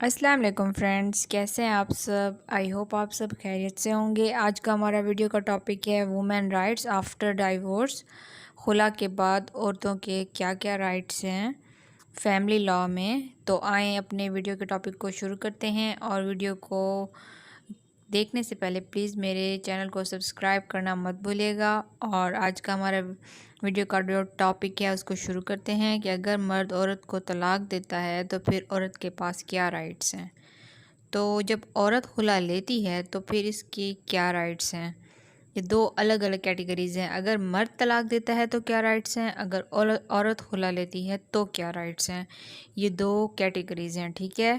السلام علیکم فرینڈس، کیسے ہیں آپ سب؟ آئی ہوپ آپ سب خیریت سے ہوں گے۔ آج کا ہمارا ویڈیو کا ٹاپک ہے وومن رائٹس آفٹر ڈائیورس۔ خلا کے بعد عورتوں کے کیا کیا رائٹس ہیں فیملی لاء میں۔ تو آئیں اپنے ویڈیو کے ٹاپک کو شروع کرتے ہیں، اور ویڈیو کو دیکھنے سے پہلے پلیز میرے چینل کو سبسکرائب کرنا مت بھولیے گا۔ اور آج کا ہمارا ویڈیو کا جو ٹاپک ہے اس کو شروع کرتے ہیں کہ اگر مرد عورت کو طلاق دیتا ہے تو پھر عورت کے پاس کیا رائٹس ہیں۔ تو جب عورت خلا لیتی ہے تو پھر اس کی کیا رائٹس ہیں۔ یہ دو الگ الگ کیٹیگریز ہیں۔ اگر مرد طلاق دیتا ہے تو کیا رائٹس ہیں، اگر عورت خلا لیتی ہے تو کیا رائٹس ہیں۔ یہ دو کیٹیگریز ہیں، ٹھیک ہے۔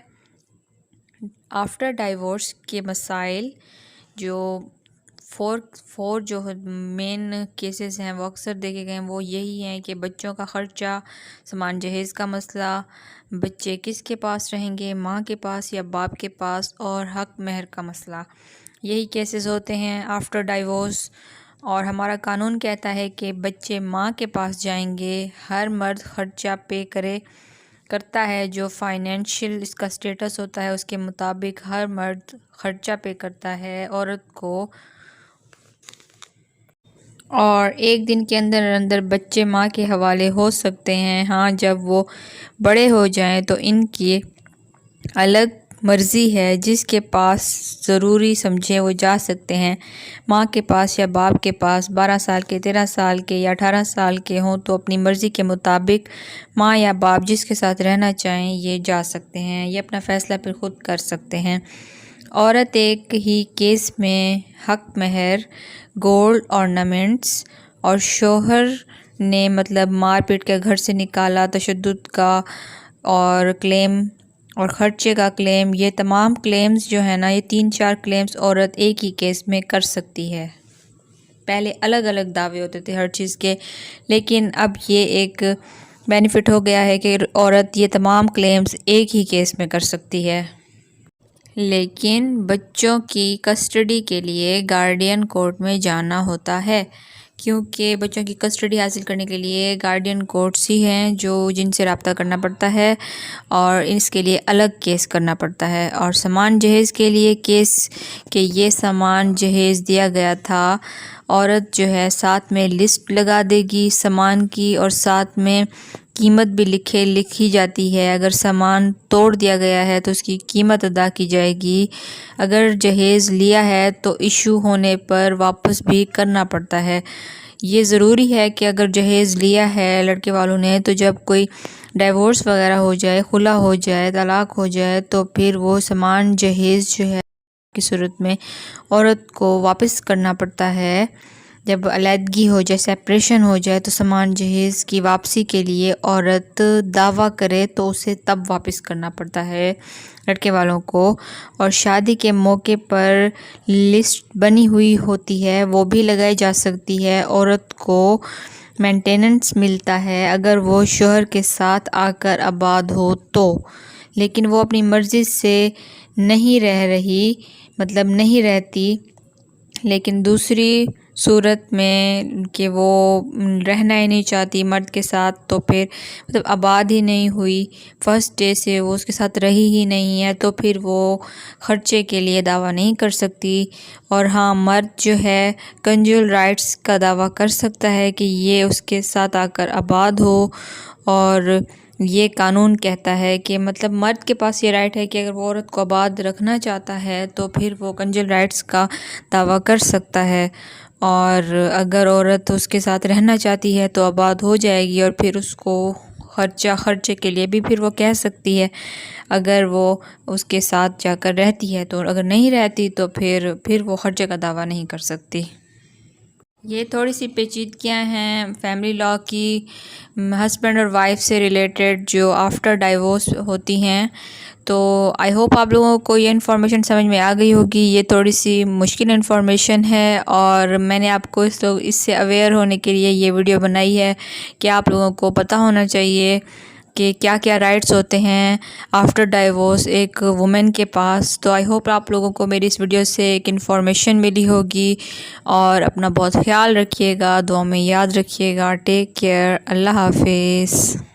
آفٹر ڈائیورس کے مسائل جو فور جو مین کیسز ہیں وہ اکثر دیکھے گئے ہیں، وہ یہی ہیں کہ بچوں کا خرچہ، سامان جہیز کا مسئلہ، بچے کس کے پاس رہیں گے، ماں کے پاس یا باپ کے پاس، اور حق مہر کا مسئلہ۔ یہی کیسز ہوتے ہیں آفٹر ڈائیورس۔ اور ہمارا قانون کہتا ہے کہ بچے ماں کے پاس جائیں گے، ہر مرد خرچہ پے کرتا ہے، جو فائنینشیل اس کا سٹیٹس ہوتا ہے اس کے مطابق ہر مرد خرچہ پے کرتا ہے عورت کو۔ اور ایک دن کے اندر اندر بچے ماں کے حوالے ہو سکتے ہیں، ہاں جب وہ بڑے ہو جائیں تو ان کی الگ مرضی ہے، جس کے پاس ضروری سمجھے وہ جا سکتے ہیں ماں کے پاس یا باپ کے پاس۔ 12 سال کے، 13 سال کے یا 18 سال کے ہوں تو اپنی مرضی کے مطابق ماں یا باپ جس کے ساتھ رہنا چاہیں یہ جا سکتے ہیں، یہ اپنا فیصلہ پھر خود کر سکتے ہیں۔ عورت ایک ہی کیس میں حق مہر، گولڈ آرنامنٹس، اور شوہر نے مطلب مار پیٹ کے گھر سے نکالا، تشدد کا اور کلیم اور خرچے کا کلیم، یہ تمام کلیمز جو ہیں نا، یہ 3-4 کلیمز عورت ایک ہی کیس میں کر سکتی ہے۔ پہلے الگ الگ دعوے ہوتے تھے ہر چیز کے، لیکن اب یہ ایک بینیفٹ ہو گیا ہے کہ عورت یہ تمام کلیمز ایک ہی کیس میں کر سکتی ہے۔ لیکن بچوں کی کسٹڈی کے لیے گارڈین کورٹ میں جانا ہوتا ہے، کیونکہ بچوں کی کسٹڈی حاصل کرنے کے لیے گارڈین کورٹس ہی ہیں جن سے رابطہ کرنا پڑتا ہے، اور اس کے لیے الگ کیس کرنا پڑتا ہے۔ اور سامان جہیز کے لیے کیس کہ یہ سامان جہیز دیا گیا تھا، عورت جو ہے ساتھ میں لسٹ لگا دے گی سامان کی، اور ساتھ میں قیمت بھی لکھی جاتی ہے۔ اگر سامان توڑ دیا گیا ہے تو اس کی قیمت ادا کی جائے گی۔ اگر جہیز لیا ہے تو ایشو ہونے پر واپس بھی کرنا پڑتا ہے۔ یہ ضروری ہے کہ اگر جہیز لیا ہے لڑکے والوں نے، تو جب کوئی ڈائیورس وغیرہ ہو جائے، خلا ہو جائے، طلاق ہو جائے، تو پھر وہ سامان جہیز جو ہے کی صورت میں عورت کو واپس کرنا پڑتا ہے۔ جب علیحدگی ہو جائے، سیپریشن ہو جائے، تو سامان جہیز کی واپسی کے لیے عورت دعویٰ کرے تو اسے تب واپس کرنا پڑتا ہے لڑکے والوں کو۔ اور شادی کے موقع پر لسٹ بنی ہوئی ہوتی ہے، وہ بھی لگائی جا سکتی ہے۔ عورت کو مینٹیننس ملتا ہے اگر وہ شوہر کے ساتھ آ کر آباد ہو تو، لیکن وہ اپنی مرضی سے نہیں رہ رہی، مطلب نہیں رہتی، لیکن دوسری صورت میں کہ وہ رہنا ہی نہیں چاہتی مرد کے ساتھ، تو پھر مطلب آباد ہی نہیں ہوئی، فرسٹ ڈے سے وہ اس کے ساتھ رہی ہی نہیں ہے، تو پھر وہ خرچے کے لیے دعویٰ نہیں کر سکتی۔ اور ہاں، مرد جو ہے کنجول رائٹس کا دعویٰ کر سکتا ہے کہ یہ اس کے ساتھ آ کر آباد ہو، اور یہ قانون کہتا ہے کہ مطلب مرد کے پاس یہ رائٹ ہے کہ اگر وہ عورت کو آباد رکھنا چاہتا ہے تو پھر وہ کنجول رائٹس کا دعویٰ کر سکتا ہے، اور اگر عورت اس کے ساتھ رہنا چاہتی ہے تو آباد ہو جائے گی، اور پھر اس کو خرچے کے لیے بھی پھر وہ کہہ سکتی ہے اگر وہ اس کے ساتھ جا کر رہتی ہے، تو اگر نہیں رہتی تو پھر وہ خرچے کا دعویٰ نہیں کر سکتی۔ یہ تھوڑی سی پیچیدگیاں ہیں فیملی لاء کی، ہسبینڈ اور وائف سے ریلیٹڈ جو آفٹر ڈائیورس ہوتی ہیں۔ تو آئی ہوپ آپ لوگوں کو یہ انفارمیشن سمجھ میں آ گئی ہوگی۔ یہ تھوڑی سی مشکل انفارمیشن ہے، اور میں نے آپ کو اس سے اویئر ہونے کے لیے یہ ویڈیو بنائی ہے کہ آپ لوگوں کو پتہ ہونا چاہیے کہ کیا کیا رائٹس ہوتے ہیں آفٹر ڈائیورس ایک وومن کے پاس۔ تو آئی ہوپ آپ لوگوں کو میری اس ویڈیو سے ایک انفارمیشن ملی ہوگی، اور اپنا بہت خیال رکھیے گا، دعاؤں میں یاد رکھیے گا۔ ٹیک کیئر، اللہ حافظ۔